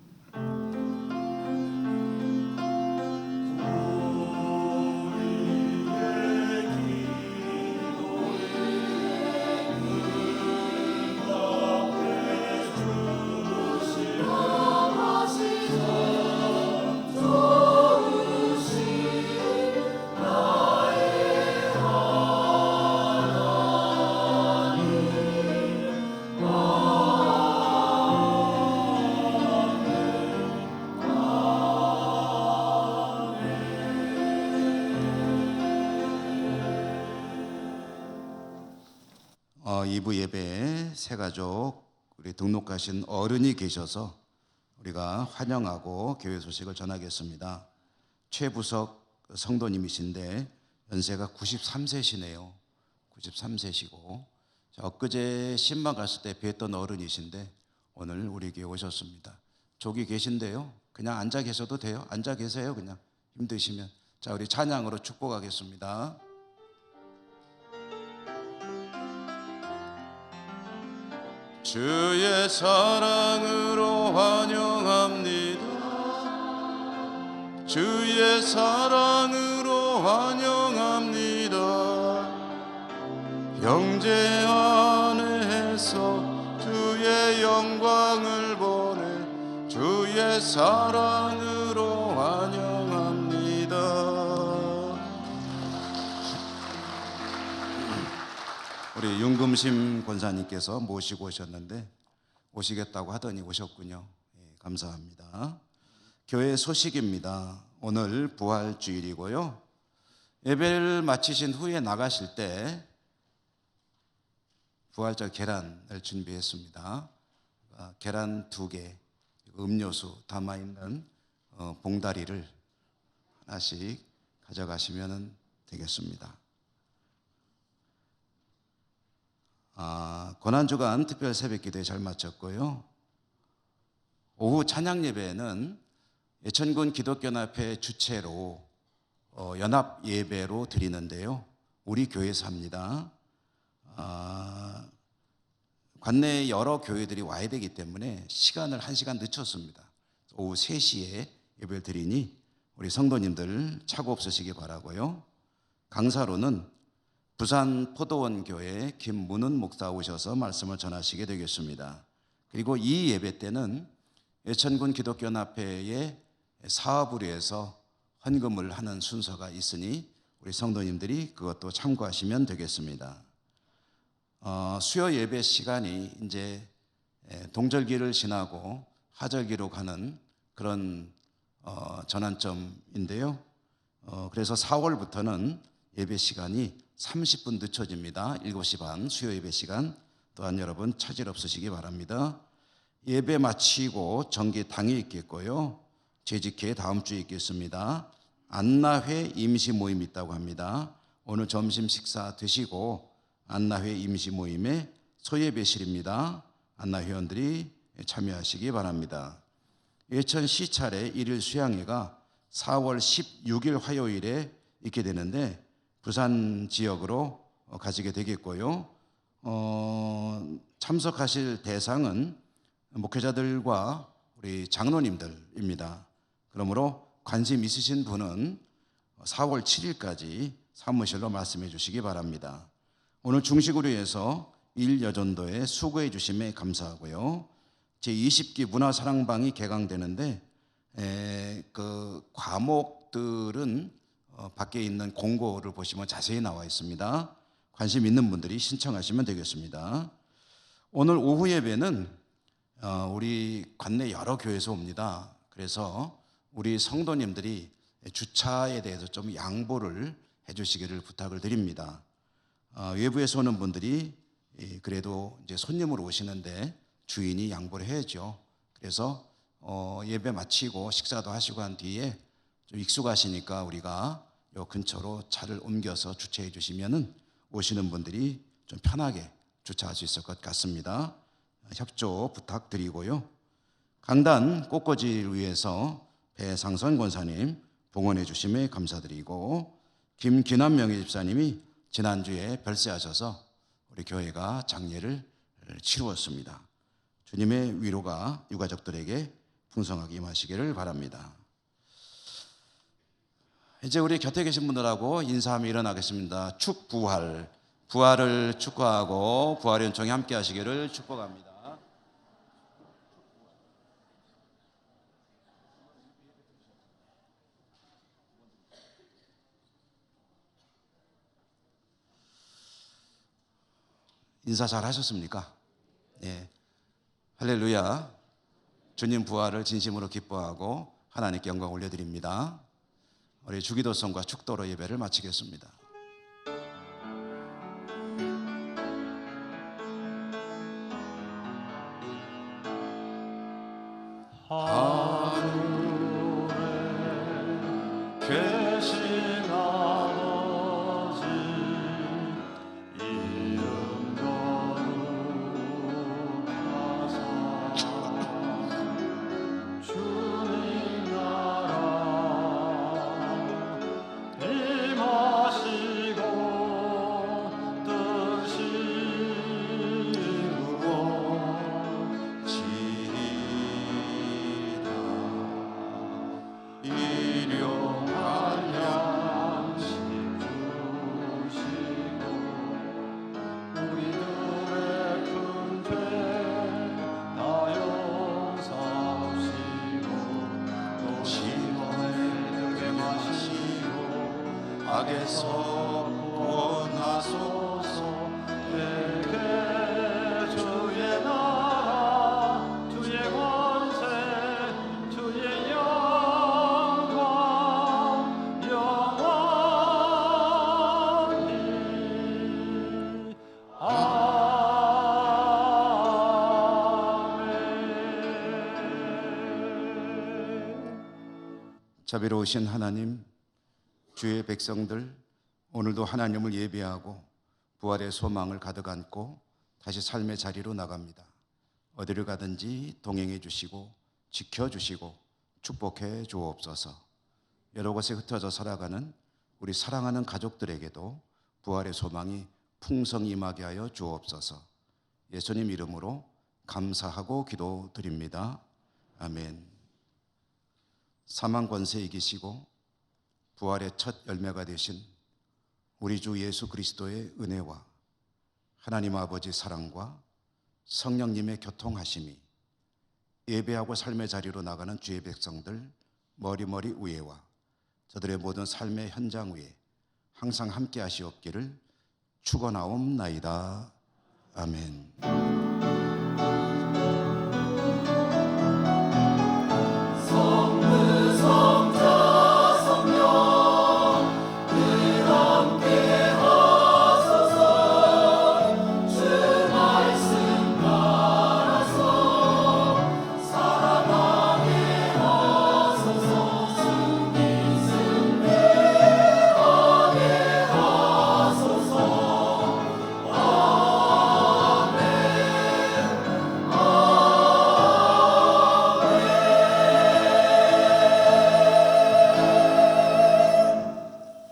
[SPEAKER 1] 이부 예배에 새가족 우리 등록하신 어른이 계셔서 우리가 환영하고 교회 소식을 전하겠습니다. 최부석 성도님이신데 연세가 93세시네요. 93세시고 엊그제 신방 갔을 때 뵀던 어른이신데 오늘 우리 교회 오셨습니다. 저기 계신데요. 그냥 앉아 계셔도 돼요. 앉아 계세요. 그냥 힘드시면. 자, 우리 찬양으로 축복하겠습니다. 주의 사랑으로 환영합니다. 주의 사랑으로 환영합니다. 형제 안에서 주의 영광을 보내 주의 사랑으로 환영합니다. 우리 윤금심 권사님께서 모시고 오셨는데 오시겠다고 하더니 오셨군요. 감사합니다. 교회 소식입니다. 오늘 부활주일이고요. 예배를 마치신 후에 나가실 때 부활절 계란을 준비했습니다. 계란 2개, 음료수 담아있는 봉다리를 하나씩 가져가시면 되겠습니다. 고난주간 특별 새벽기도에 잘 마쳤고요. 오후 찬양 예배는 예천군 기독교연합회 주최로 연합 예배로 드리는데요. 우리 교회에서 합니다. 관내에 여러 교회들이 와야 되기 때문에 시간을 1시간 늦췄습니다. 오후 3시에 예배를 드리니 우리 성도님들 착오 없으시기 바라고요. 강사로는 부산 포도원 교회 김문은 목사 오셔서 말씀을 전하시게 되겠습니다. 그리고 이 예배 때는 예천군 기독교연합회의 사업을 위해서 헌금을 하는 순서가 있으니 우리 성도님들이 그것도 참고하시면 되겠습니다. 수요 예배 시간이 이제 동절기를 지나고 하절기로 가는 그런 전환점인데요. 그래서 4월부터는 예배 시간이 30분 늦춰집니다. 7시 반 수요 예배 시간 또한 여러분 차질 없으시기 바랍니다. 예배 마치고 정기 당일 있겠고요. 재직회 다음 주에 있겠습니다. 안나회 임시 모임이 있다고 합니다. 오늘 점심 식사 드시고 안나회 임시 모임에 소예배실입니다. 안나 회원들이 참여하시기 바랍니다. 예천 시찰의 일일 수양회가 4월 16일 화요일에 있게 되는데 부산 지역으로 가지게 되겠고요. 참석하실 대상은 목회자들과 우리 장로님들입니다. 그러므로 관심 있으신 분은 4월 7일까지 사무실로 말씀해 주시기 바랍니다. 오늘 중식으로 해서 일여전도에 수고해 주심에 감사하고요. 제20기 문화사랑방이 개강되는데 그 과목들은 밖에 있는 공고를 보시면 자세히 나와 있습니다. 관심 있는 분들이 신청하시면 되겠습니다. 오늘 오후 예배는 우리 관내 여러 교회에서 옵니다. 그래서 우리 성도님들이 주차에 대해서 좀 양보를 해주시기를 부탁을 드립니다. 외부에서 오는 분들이 그래도 이제 손님으로 오시는데 주인이 양보를 해야죠. 그래서 예배 마치고 식사도 하시고 한 뒤에 좀 익숙하시니까 우리가 요 근처로 차를 옮겨서 주차해 주시면은 오시는 분들이 좀 편하게 주차할 수 있을 것 같습니다. 협조 부탁드리고요. 강단 꽃꽂이를 위해서 배상선 권사님 봉헌해 주심에 감사드리고 김기남 명예집사님이 지난주에 별세하셔서 우리 교회가 장례를 치루었습니다. 주님의 위로가 유가족들에게 풍성하게 임하시기를 바랍니다. 이제 우리 곁에 계신 분들하고 인사하며 일어나겠습니다. 축부활, 부활을 축구하고 부활의 은총이 함께 하시기를 축복합니다. 인사 잘 하셨습니까? 예. 할렐루야. 주님 부활을 진심으로 기뻐하고 하나님께 영광 올려드립니다. 우리 주기도성과 축도로 예배를 마치겠습니다.
[SPEAKER 2] 하늘에 계신 아버지 이름 거룩하사 주님 나라 임하시고 뜻이 이루어지리라. 일용할 양식 주시고 우리들의 큰 죄 다 용서하시고 또 시험에 들게 마시고 악에서 구원하소서. 내게 주의 나라 주의 권세 주의 영광 영원히 아멘.
[SPEAKER 1] 자비로우신 하나님, 주의 백성들 오늘도 하나님을 예배하고 부활의 소망을 가득 안고 다시 삶의 자리로 나갑니다. 어디를 가든지 동행해 주시고 지켜주시고 축복해 주옵소서. 여러 곳에 흩어져 살아가는 우리 사랑하는 가족들에게도 부활의 소망이 풍성히 임하게 하여 주옵소서. 예수님 이름으로 감사하고 기도드립니다. 아멘. 사망 권세 이기시고 부활의 첫 열매가 되신 우리 주 예수 그리스도의 은혜와 하나님 아버지 사랑과 성령님의 교통하심이 예배하고 삶의 자리로 나가는 주의 백성들 머리머리 위에와 저들의 모든 삶의 현장 위에 항상 함께 하시옵기를 축원하옵나이다. 아멘.